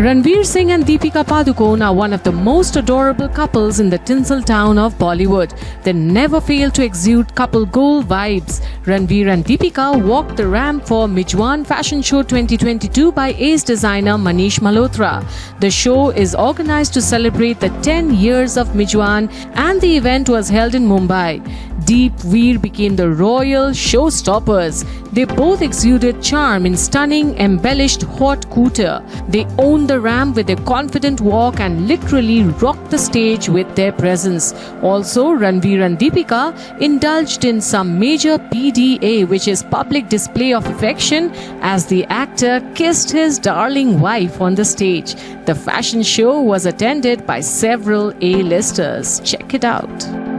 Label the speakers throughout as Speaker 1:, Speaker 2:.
Speaker 1: Ranveer Singh and Deepika Padukone are one of the most adorable couples in the tinsel town of Bollywood. They never fail to exude couple goal vibes. Ranveer and Deepika walked the ramp for Mijwan Fashion Show 2022 by ace designer Manish Malhotra. The show is organized to celebrate the 10 years of Mijwan, and the event was held in Mumbai. Deep Veer became the royal showstoppers. They both exuded charm in stunning, embellished haute couture. They owned the ramp with their confident walk and literally rocked the stage with their presence. Also, Ranveer and Deepika indulged in some major PDA, which is public display of affection, as the actor kissed his darling wife on the stage. The fashion show was attended by several A-listers. Check it out.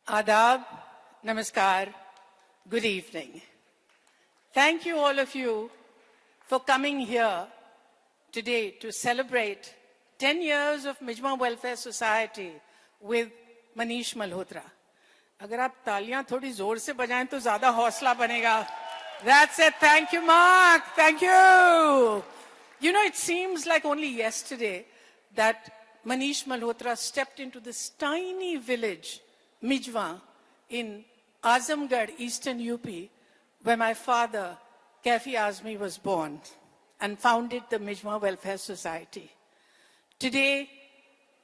Speaker 2: Adab, Namaskar, good evening. Thank you all of you for coming here today to celebrate 10 years of Mijwan Welfare Society with Manish Malhotra. अगर आप तालियां थोड़ी जोर से बजाएं तो ज्यादा हौसला बनेगा. That's it. Thank you, Mark. Thank you. You know, it seems like only yesterday that Manish Malhotra stepped into this tiny village, Mijwan, in Azamgarh, Eastern UP, where my father, Kafi Azmi, was born and founded the Mijwan Welfare Society. Today,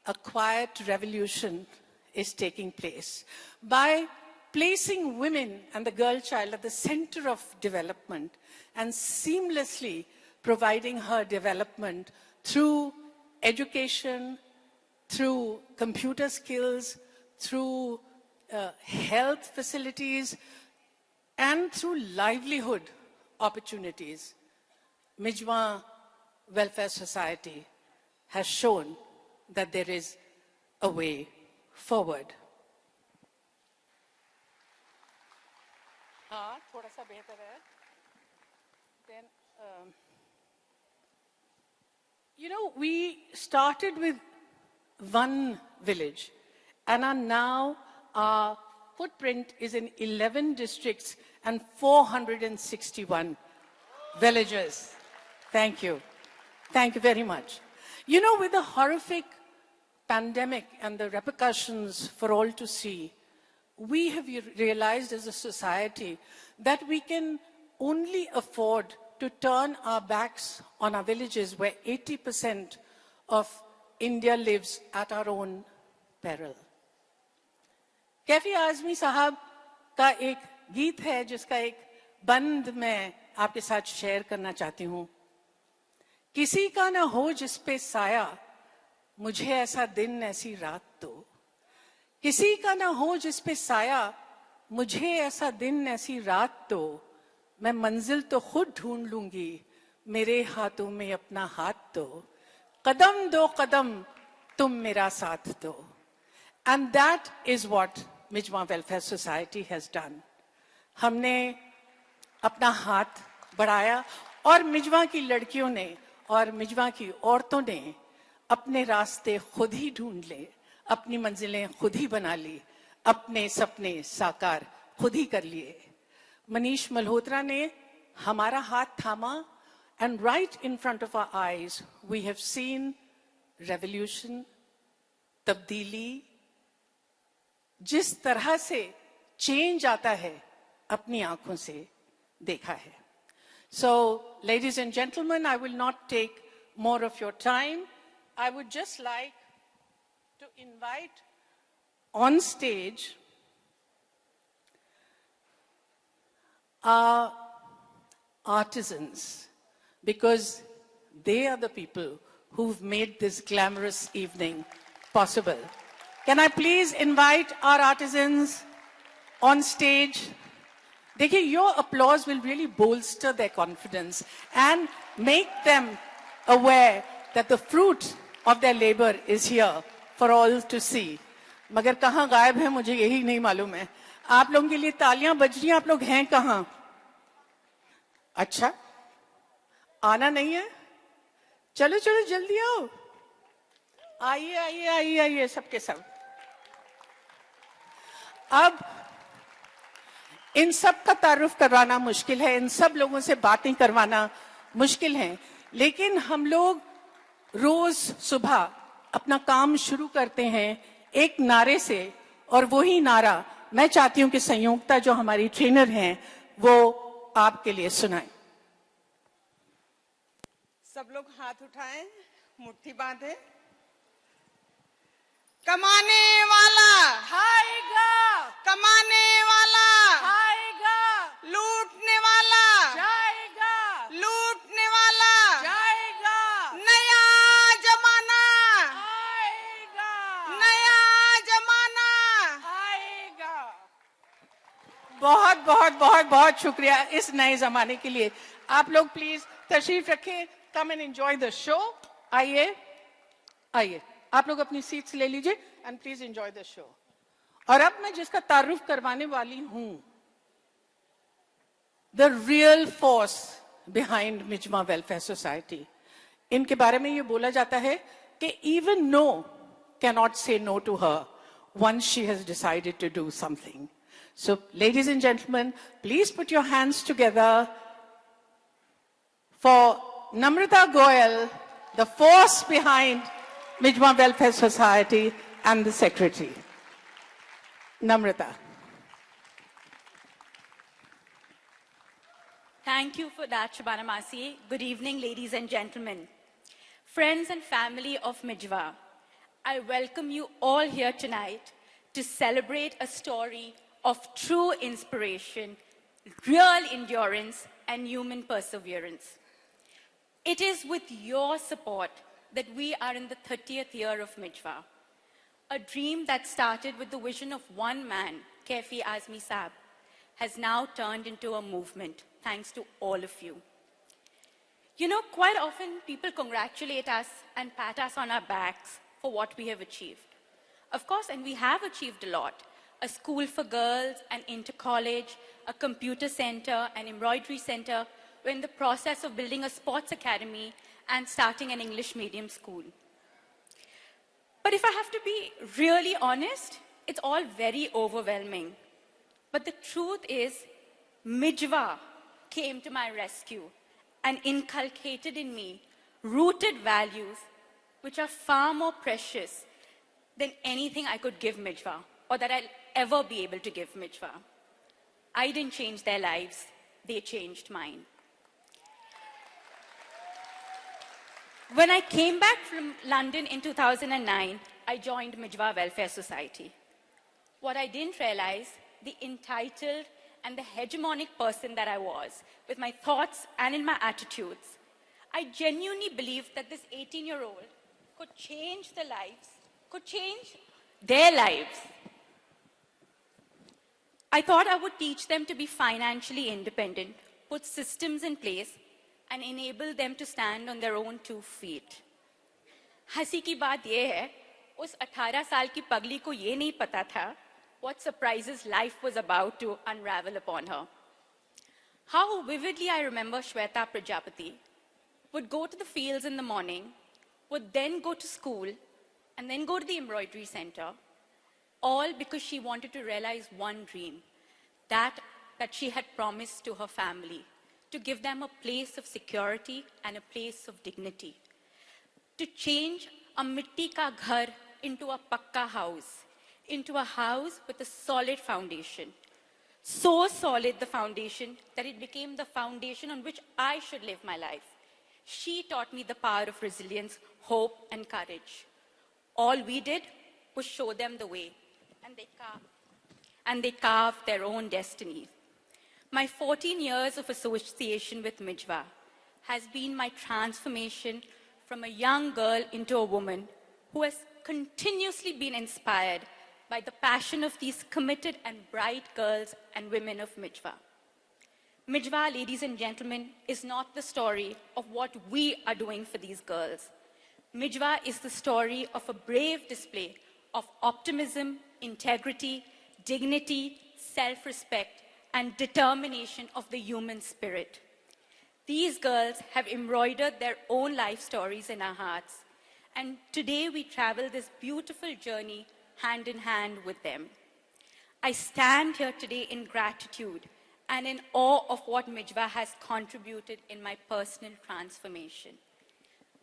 Speaker 2: a quiet revolution is taking place. By placing women and the girl child at the center of development and seamlessly providing her development through education, through computer skills, through health facilities, and through livelihood opportunities, Mijwan Welfare Society has shown that there is a way forward. थोड़ा सा बेहतर है. Then, you know, we started with one village, and our footprint is in 11 districts and 461 villages. Thank you. Thank you very much. You know, with the horrific pandemic and the repercussions for all to see, we have realized as a society that we can only afford to turn our backs on our villages where 80% of India lives at our own peril. Kaifi Azmi साहब का एक गीत है जिसका एक बंद मैं आपके साथ शेयर करना चाहती हूँ. किसी का ना हो जिस पे साया, मुझे ऐसा दिन ऐसी रात दो. किसी का ना हो जिस पे साया, मुझे ऐसा दिन ऐसी रात दो. मैं मंजिल तो खुद ढूंढ लूंगी, मेरे हाथों में अपना हाथ दो. कदम दो कदम, तुम मेरा साथ दो. And that is what Mijwan Welfare Society has done. हमने अपना हाथ बढ़ाया और मिजवां की लड़कियों ने और मिजवां की औरतों ने अपने रास्ते खुद ही ढूंढ ले, अपनी मंजिलें खुद ही बना ली, अपने सपने साकार खुद ही कर लिए. मनीष मल्होत्रा ने हमारा हाथ थामा, and right in front of our eyes we have seen revolution, तब्दीली. जिस तरह से चेंज आता है अपनी आंखों से देखा है. So, ladies and gentlemen, I will not take more of your time. I would just like to invite on stage our artisans, because they are the people who've made this glamorous evening possible. Can I please invite our artisans on stage? देखिए, your applause will really bolster their confidence and make them aware that the fruit of their labor is here for all to see. मगर कहाँ गायब है मुझे यही नहीं मालूम है. आप लोगों के लिए तालियां बज रही हैं, आप लोग हैं कहाँ? अच्छा, आना नहीं है? चलो चलो जल्दी आओ. आइए आइए आइए आइए सबके सब. अब इन सब का तारुफ करवाना मुश्किल है, इन सब लोगों से बातें करवाना मुश्किल है, लेकिन हम लोग रोज सुबह अपना काम शुरू करते हैं एक नारे से, और वही नारा मैं चाहती हूं कि संयोक्ता जो हमारी ट्रेनर हैं वो आपके लिए सुनाएं.
Speaker 3: सब लोग हाथ उठाएं, मुट्ठी बांधे. कमाने वाला
Speaker 2: खाएगा,
Speaker 3: कमाने वाला
Speaker 2: खाएगा,
Speaker 3: लूटने वाला
Speaker 2: जाएगा,
Speaker 3: लूटने वाला
Speaker 2: जाएगा,
Speaker 3: नया जमाना
Speaker 2: आएगा,
Speaker 3: नया जमाना
Speaker 2: आएगा. बहुत बहुत बहुत बहुत शुक्रिया इस नए जमाने के लिए. आप लोग प्लीज तशरीफ रखें. Come and enjoy the show. आइए आइए, आप लोग अपनी सीट्स ले लीजिए and please enjoy the show. और अब मैं जिसका तारुफ करवाने वाली हूं, the real force behind Mijwan welfare society, इनके बारे में ये बोला जाता है कि even no cannot say no to her once she has decided to do something. So, ladies and gentlemen, please put your hands together for Namrata Goyal, the force behind Mijwan Welfare Society, and the secretary. Namrata.
Speaker 4: Thank you for that, Shabana Masi. Good evening, ladies and gentlemen. Friends and family of Mijwa, I welcome you all here tonight to celebrate a story of true inspiration, real endurance, and human perseverance. It is with your support that we are in the 30th year of Mijwa, a dream that started with the vision of one man, Kefi Azmi Saab, has now turned into a movement, thanks to all of you. You know, quite often people congratulate us and pat us on our backs for what we have achieved. Of course, and we have achieved a lot. A school for girls, an inter-college, a computer center, an embroidery center. We're in the process of building a sports academy and starting an English medium school. But if I have to be really honest, it's all very overwhelming. But the truth is, Mijwa came to my rescue and inculcated in me rooted values which are far more precious than anything I could give Mijwa or that I'll ever be able to give Mijwa. I didn't change their lives, they changed mine. When I came back from London in 2009, I joined Mijwa Welfare Society. What I didn't realize, the entitled and the hegemonic person that I was, with my thoughts and in my attitudes, I genuinely believed that this 18-year-old could change their lives, could change their lives. I thought I would teach them to be financially independent, put systems in place, and enable them to stand on their own 2 feet. हंसी की बात ये है, उस 18 साल की पगली को ये नहीं पता था what surprises life was about to unravel upon her. How vividly I remember Shweta Prajapati would go to the fields in the morning, would then go to school, and then go to the embroidery center, all because she wanted to realize one dream, that she had promised to her family, to give them a place of security and a place of dignity, to change a mitti ka ghar into a pakka house, into a house with a solid foundation. So solid the foundation that it became the foundation on which I should live my life. She taught me the power of resilience, hope, and courage. All we did was show them the way, and they carved their own destinies. My 14 years of association with Mijwa has been my transformation from a young girl into a woman who has continuously been inspired by the passion of these committed and bright girls and women of Mijwa. Mijwa, ladies and gentlemen, is not the story of what we are doing for these girls. Mijwa is the story of a brave display of optimism, integrity, dignity, self-respect, and determination of the human spirit. These girls have embroidered their own life stories in our hearts, and today we travel this beautiful journey hand in hand with them. I stand here today in gratitude and in awe of what Mijwa has contributed in my personal transformation.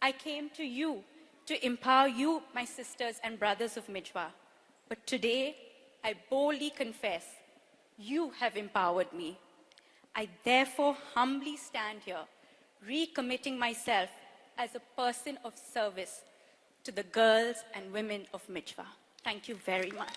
Speaker 4: I came to you to empower you, my sisters and brothers of Mijwa, but today I boldly confess, you have empowered me. I therefore humbly stand here, recommitting myself as a person of service to the girls and women of Mijwa. Thank you very much.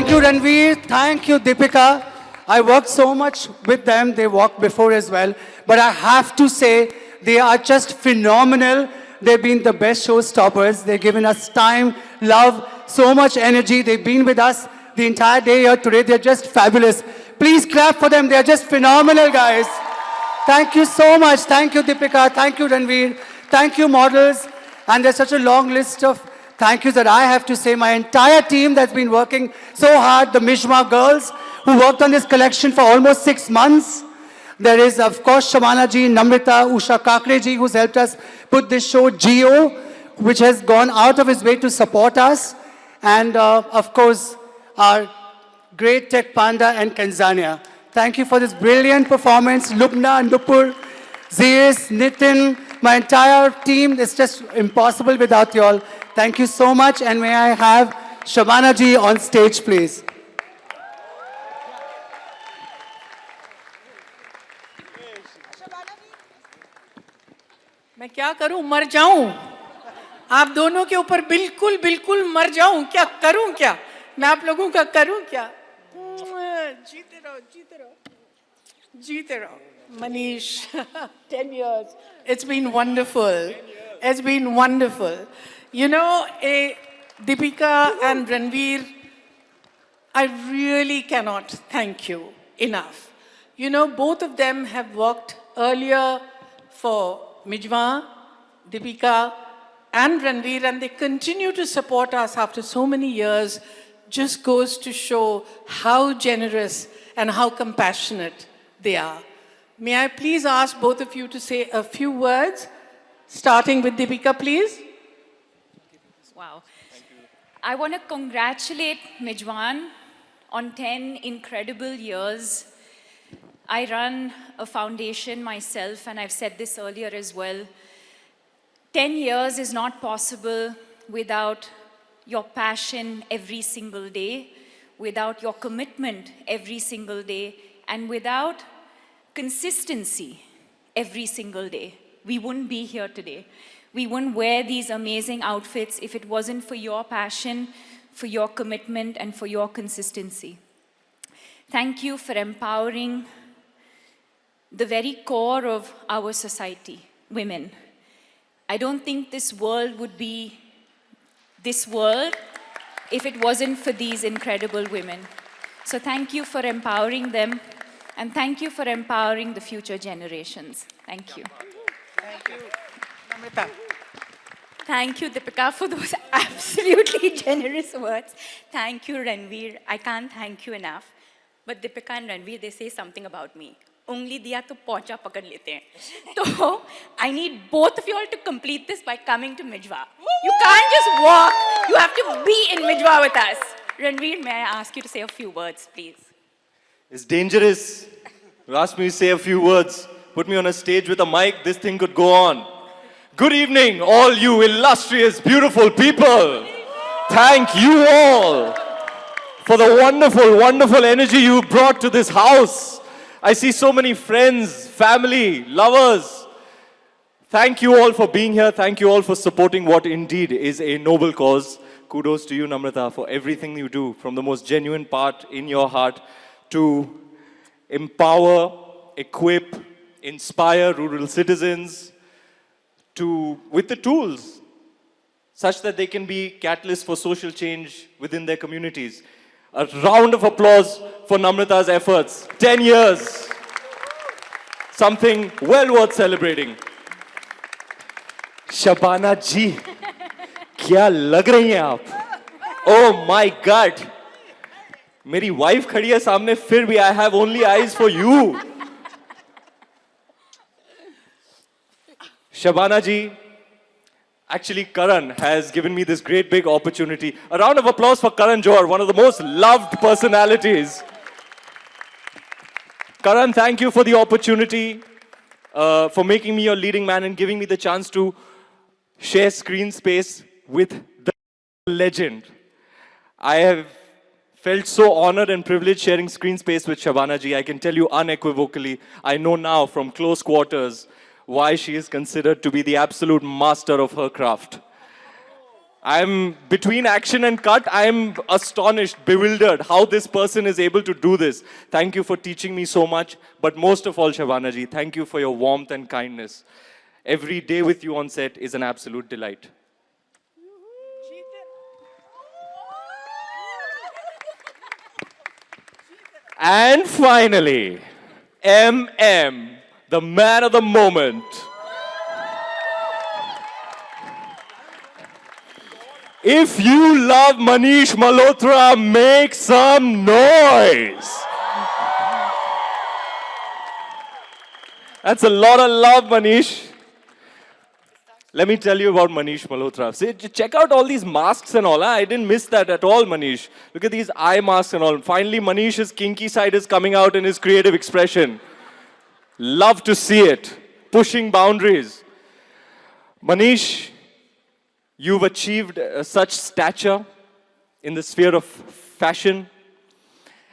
Speaker 5: Thank you, Ranveer. Thank you, Deepika. I worked so much with them. They walked before as well. But I have to say, they are just phenomenal. They've been the best showstoppers. They've given us time, love, so much energy. They've been with us the entire day here today. They're just fabulous. Please clap for them. They're just phenomenal, guys. Thank you so much. Thank you, Deepika. Thank you, Ranveer. Thank you, models. And there's such a long list of thank yous that I have to say. My entire team that's been working so hard, the Mijwan girls, who worked on this collection for almost 6 months. There is, of course, Shabana ji, Namrita, Usha Kakre ji, who's helped us put this show, Geo, which has gone out of his way to support us. And, of course, our great Tech Panda and Kanzania. Thank you for this brilliant performance. Lubna, Nupur, Zeus, Nitin, my entire team. It's just impossible without you all. Thank you so much. And may I have Shabana ji on stage, please.
Speaker 2: मैं क्या करूं, मर जाऊं? आप दोनों के ऊपर बिल्कुल बिल्कुल मर जाऊं? क्या करूं? क्या मैं आप लोगों का करूं? क्या जीते रहो, जीते रहो, जीते रहो. Manish, 10 years. It's been wonderful. It's been wonderful. You know, Deepika and Ranveer, I really cannot thank you enough. You know, both of them have worked earlier for Mijwan, Deepika, and Ranveer, and they continue to support us after so many years. Just goes to show how generous and how compassionate they are. May I please ask both of you to say a few words, starting with Deepika, please.
Speaker 4: Wow. I want to congratulate Mijwan on 10 incredible years. I run a foundation myself, and I've said this earlier as well. 10 years is not possible without your passion every single day, without your commitment every single day, and without consistency every single day. We wouldn't be here today. We wouldn't wear these amazing outfits if it wasn't for your passion, for your commitment, and for your consistency. Thank you for empowering the very core of our society, women. I don't think this world would be this world if it wasn't for these incredible women. So thank you for empowering them, and thank you for empowering the future generations. Thank you.
Speaker 2: Thank you. Namrita.
Speaker 4: Thank you, Deepika, for those absolutely generous words. Thank you, Ranveer. I can't thank you enough. But Deepika and Ranveer, they say something about me. Ungli diya to pocha pakad lete hain. So I need both of you all to complete this by coming to Mijwa. You can't just walk. You have to be in Mijwa with us. Ranveer, may I ask you to say a few words, please?
Speaker 6: It's dangerous. You ask me to say a few words. Put me on a stage with a mic, this thing could go on. Good evening, all you illustrious, beautiful people. Thank you all for the wonderful, wonderful energy you brought to this house. I see so many friends, family, lovers. Thank you all for being here. Thank you all for supporting what indeed is a noble cause. Kudos to you, Namrata, for everything you do, from the most genuine part in your heart to empower, equip, inspire rural citizens, with the tools, such that they can be catalysts for social change within their communities. A round of applause for Namrata's efforts. 10 years. Something well worth celebrating. Shabana ji, kya lag rahi hain aap? Oh my God. Meri wife khadi hai samne, fir bhi I have only eyes for you. Shabana ji, actually Karan has given me this great big opportunity. A round of applause for Karan Johar, one of the most loved personalities. Karan, thank you for the opportunity, for making me your leading man and giving me the chance to share screen space with the legend. I have felt so honored and privileged sharing screen space with Shabana ji. I can tell you unequivocally, I know now from close quarters why she is considered to be the absolute master of her craft. I'm between action and cut. I'm astonished, bewildered how this person is able to do this. Thank you for teaching me so much. But most of all, Shabana ji, thank you for your warmth and kindness. Every day with you on set is an absolute delight. And finally, MM, the man of the moment. If you love Manish Malhotra, make some noise. That's a lot of love, Manish. Let me tell you about Manish Malhotra. See, check out all these masks and all. Huh? I didn't miss that at all, Manish. Look at these eye masks and all. Finally, Manish's kinky side is coming out in his creative expression. Love to see it. Pushing boundaries. Manish, you've achieved such stature in the sphere of fashion.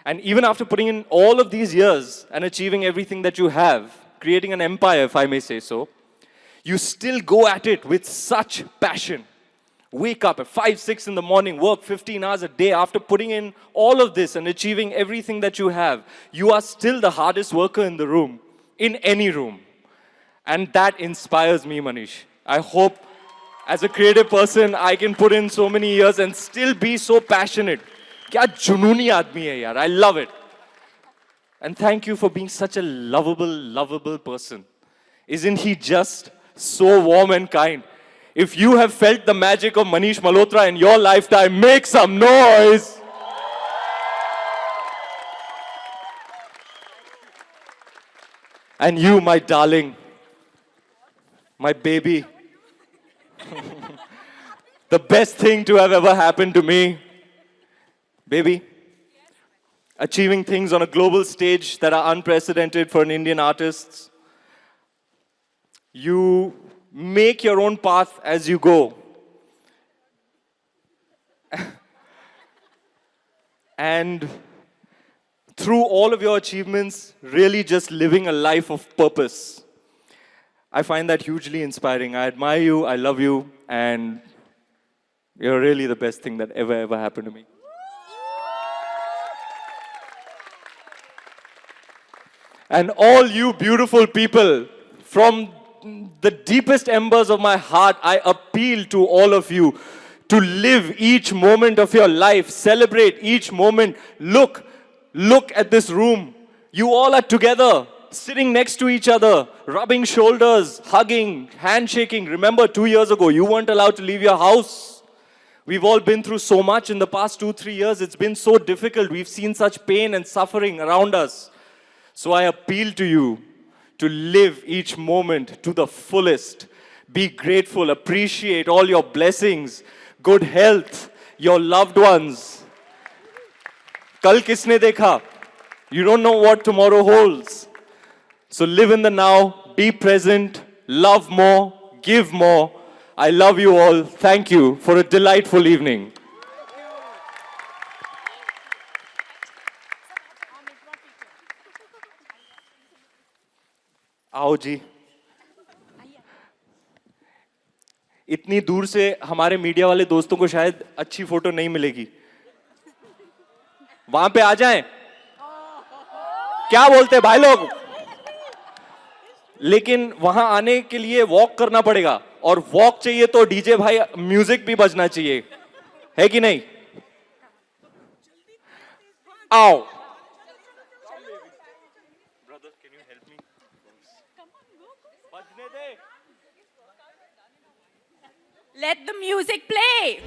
Speaker 6: And even after putting in all of these years and achieving everything that you have, creating an empire, if I may say so, you still go at it with such passion. Wake up at 5, 6 in the morning, work 15 hours a day. After putting in all of this and achieving everything that you have, you are still the hardest worker in the room, in any room. And that inspires me, Manish. I hope as a creative person, I can put in so many years and still be so passionate. Kya junooni aadmi hai yaar. I love it. And thank you for being such a lovable person. Isn't he just so warm and kind? If you have felt the magic of Manish Malhotra in your lifetime, make some noise. And you, my darling, my baby, the best thing to have ever happened to me, baby, achieving things on a global stage that are unprecedented for an Indian artist. You make your own path as you go. And through all of your achievements, really just living a life of purpose. I find that hugely inspiring. I admire you, I love you, and you're really the best thing that ever happened to me. And all you beautiful people, from the deepest embers of my heart, I appeal to all of you to live each moment of your life, celebrate each moment. Look at this room. You all are together, sitting next to each other, rubbing shoulders, hugging, handshaking. Remember, 2 years ago, you weren't allowed to leave your house. We've all been through so much in the past 2-3 years. It's been so difficult. We've seen such pain and suffering around us. So I appeal to you to live each moment to the fullest. Be grateful, appreciate all your blessings, good health, your loved ones. Kal kisne dekha? You don't know what tomorrow holds. So live in the now, be present, love more, give more. I love you all. Thank you for a delightful evening. आओ जी. इतनी दूर से हमारे media वाले दोस्तों को शायद अच्छी फोटो नहीं मिलेगी. वहां पे आ जाएं. क्या बोलते हैं भाई लोग? लेकिन वहां आने के लिए वॉक करना पड़ेगा, और वॉक चाहिए तो डीजे भाई म्यूजिक भी बजना चाहिए, है कि नहीं? आओ.
Speaker 4: Let the music play.